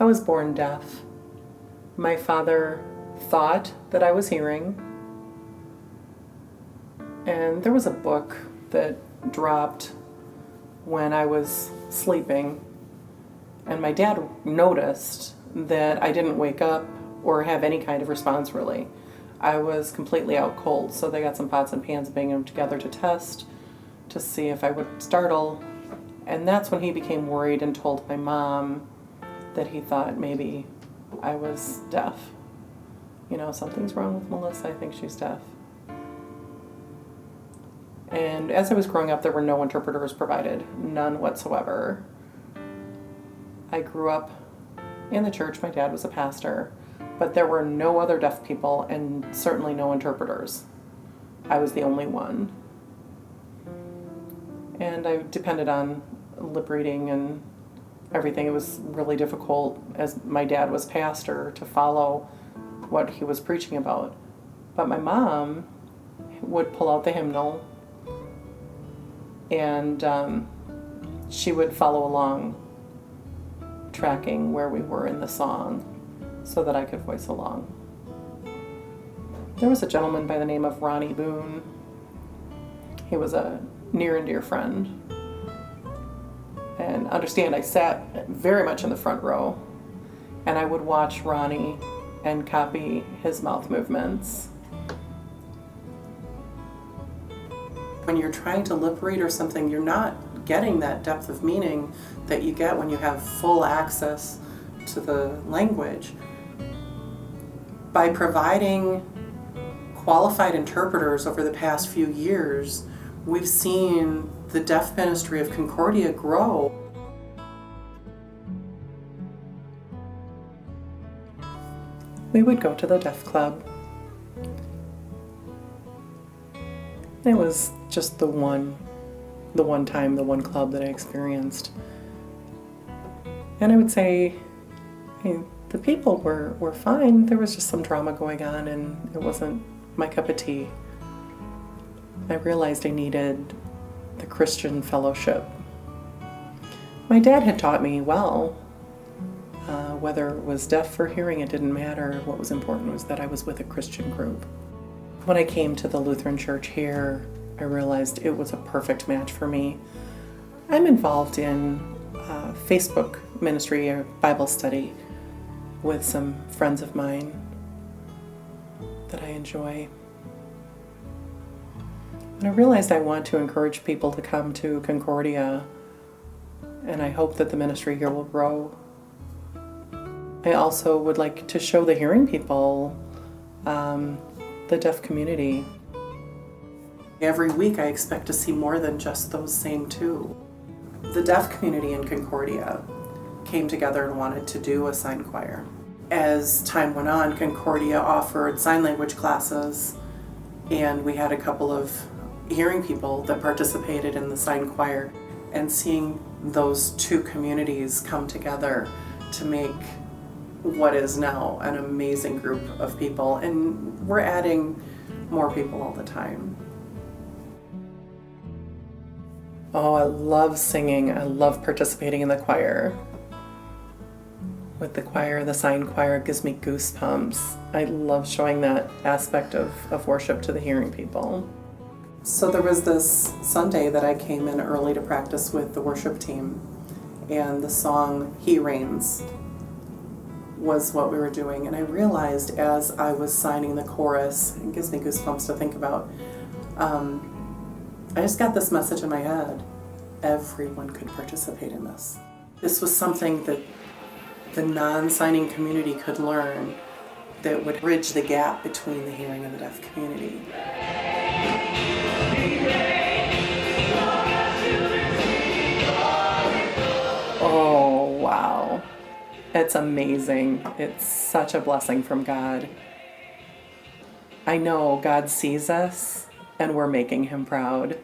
I was born deaf. My father thought that I was hearing, and there was a book that dropped when I was sleeping, and my dad noticed that I didn't wake up or have any kind of response, really. I was completely out cold, so they got some pots and pans, banging them together to test to see if I would startle, and that's when he became worried and told my mom that he thought maybe I was deaf. You know, something's wrong with Melissa, I think she's deaf. And as I was growing up, there were no interpreters provided, none whatsoever. I grew up in the church, my dad was a pastor, but there were no other deaf people and certainly no interpreters. I was the only one. And I depended on lip reading and everything. It was really difficult, as my dad was pastor, to follow what he was preaching about. But my mom would pull out the hymnal, and she would follow along, tracking where we were in the song so that I could voice along. There was a gentleman by the name of Ronnie Boone. He was a near and dear friend. And understand, I sat very much in the front row, and I would watch Ronnie and copy his mouth movements. When you're trying to lip read or something, you're not getting that depth of meaning that you get when you have full access to the language. By providing qualified interpreters over the past few years, we've seen the deaf ministry of Concordia grow. We would go to the deaf club. It was just the one club that I experienced. And I would say, the people were fine. There was just some drama going on, and it wasn't my cup of tea. I realized I needed the Christian fellowship. My dad had taught me well. Whether it was deaf or hearing, it didn't matter. What was important was that I was with a Christian group. When I came to the Lutheran Church here, I realized it was a perfect match for me. I'm involved in Facebook ministry or Bible study with some friends of mine that I enjoy. And I realized I want to encourage people to come to Concordia, and I hope that the ministry here will grow. I also would like to show the hearing people the deaf community. Every week I expect to see more than just those same two. The deaf community in Concordia came together and wanted to do a sign choir. As time went on, Concordia offered sign language classes, and we had a couple of hearing people that participated in the sign choir, and seeing those two communities come together to make what is now an amazing group of people, and we're adding more people all the time. Oh, I love singing. I love participating in the choir. With the choir, the sign choir gives me goosebumps. I love showing that aspect of worship to the hearing people. So there was this Sunday that I came in early to practice with the worship team, and the song He Reigns was what we were doing. And I realized as I was signing the chorus, it gives me goosebumps to think about, I just got this message in my head. Everyone could participate in this. This was something that the non-signing community could learn that would bridge the gap between the hearing and the deaf community. Oh, wow. It's amazing. It's such a blessing from God. I know God sees us, and we're making Him proud.